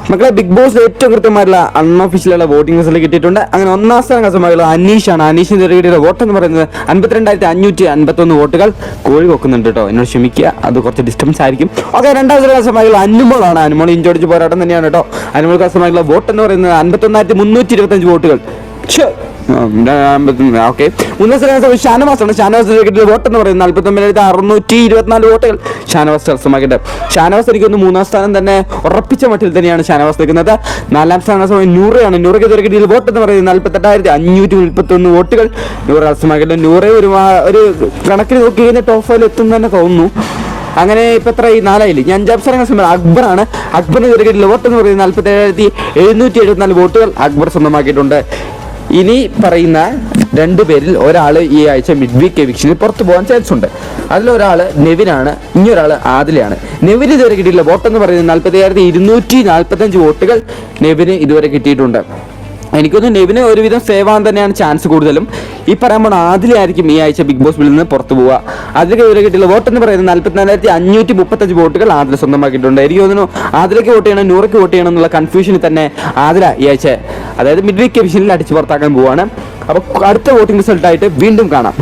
മക്കളെ big boss ഏറ്റവും കൃത്യമായിട്ടുള്ള അൺഒഫീഷ്യലുള്ള വോട്ടിംഗ് റിസൾട്ട് കിട്ടിയിട്ടുണ്ട്. അങ്ങനെ ഒന്നാം സ്ഥാനം കസമായിട്ടുള്ള അനീഷാണ്. അനീഷിന് കിട്ടിയ വോട്ട് എന്ന് പറയുന്നത് 52,551 വോട്ടുകൾ. കോഴി വെക്കുന്നുണ്ട് കേട്ടോ, എന്നോട് ക്ഷമിക്കുക, അത് കുറച്ച് ഡിസ്റ്റൻസ് ആയിരിക്കും. ഓക്കെ, രണ്ടാമത്തെ കസമായിട്ടുള്ള അനുമോളാണ്. അനുമോൾ ഇഞ്ചോടിച്ച് പോരാട്ടം തന്നെയാണ് കേട്ടോ. അനുമോൾ കസമായിട്ടുള്ള വോട്ട് എന്ന് പറയുന്നത് 51,325 വോട്ടുകൾ. ഓക്കെ, മൂന്നാം സ്ഥാനം ഷാനവാസാണ്. ഷാനവാസ് കിട്ടിയ വോട്ട് എന്ന് പറയുന്നത് 49,624 വോട്ടുകൾ ഷാനവാസ് കരസ്ഥമാക്കിയിട്ട്. ഷാനവാസ് എനിക്കൊന്ന് മൂന്നാം സ്ഥാനം തന്നെ ഉറപ്പിച്ച മട്ടിൽ തന്നെയാണ് ഷാനവാസ് നിൽക്കുന്നത്. നാലാം സ്ഥാനം നൂറയാണ്. നൂറയ്ക്ക് ഇതുവരെ കിട്ടിയ വോട്ട് എന്ന് പറയുന്നത് 48,531 വോട്ടുകൾ നൂറ് കരസ്ഥമാക്കിയിട്ട്. നൂറെ ഒരു കണക്കിന് നോക്കി കഴിഞ്ഞാൽ ടോപ്പ് 5 എത്തും തന്നെ തോന്നുന്നു. അങ്ങനെ ഇപ്പം എത്ര ഈ 4 ഞാൻ 5 സ്ഥാനം അക്ബറാണ്. അക്ബറിന് ഇതുവരെ കിട്ടിയ വോട്ട് എന്ന് പറയുന്നത് 47,774 വോട്ടുകൾ അക്ബർ സ്വന്തമാക്കിയിട്ടുണ്ട്. ഇനി പറയുന്ന 2 പേരിൽ ഒരാൾ ഈ ആഴ്ച മിഡ് വീക്ക് എവിക്ഷനിൽ പുറത്തു പോകാൻ ചാൻസ് ഉണ്ട്. അതിലൊരാൾ നെവിനാണ്, ഇനിയൊരാൾ ആദിലയാണ്. നെവിന് ഇതുവരെ കിട്ടിയില്ല വോട്ട് എന്ന് പറയുന്നത് 47,245 വോട്ടുകൾ നെവിന് ഇതുവരെ കിട്ടിയിട്ടുണ്ട്. എനിക്കൊന്ന് നെവിന് ഒരുവിധം സേവ് ആവാൻ തന്നെയാണ് ചാൻസ് കൂടുതലും. ഈ പറയാൻ പോണ ആദിലായിരിക്കും ഈ ആഴ്ച ബിഗ് ബോസ് വീട്ടിൽ നിന്ന് പുറത്തു പോവുക. അതിലേക്ക് ഇതുവരെ കിട്ടിയുള്ള വോട്ട് എന്ന് പറയുന്നത് 44,535 വോട്ടുകൾ ആദില സ്വന്തമാക്കിയിട്ടുണ്ട്. എനിക്ക് തോന്നുന്നു ആദിലയ്ക്ക് വോട്ട് ചെയ്യണം, നൂറയ്ക്ക് വോട്ട് ചെയ്യണം എന്നുള്ള കൺഫ്യൂഷനിൽ തന്നെ ആദില ഈ ആഴ്ച, അതായത് മിഡ് വീക്ക് എവിഷനിൽ അടിച്ചു പുറത്താക്കാൻ പോവുകയാണ്. അപ്പോൾ അടുത്ത വോട്ടിംഗ് റിസൾട്ടായിട്ട് വീണ്ടും കാണാം.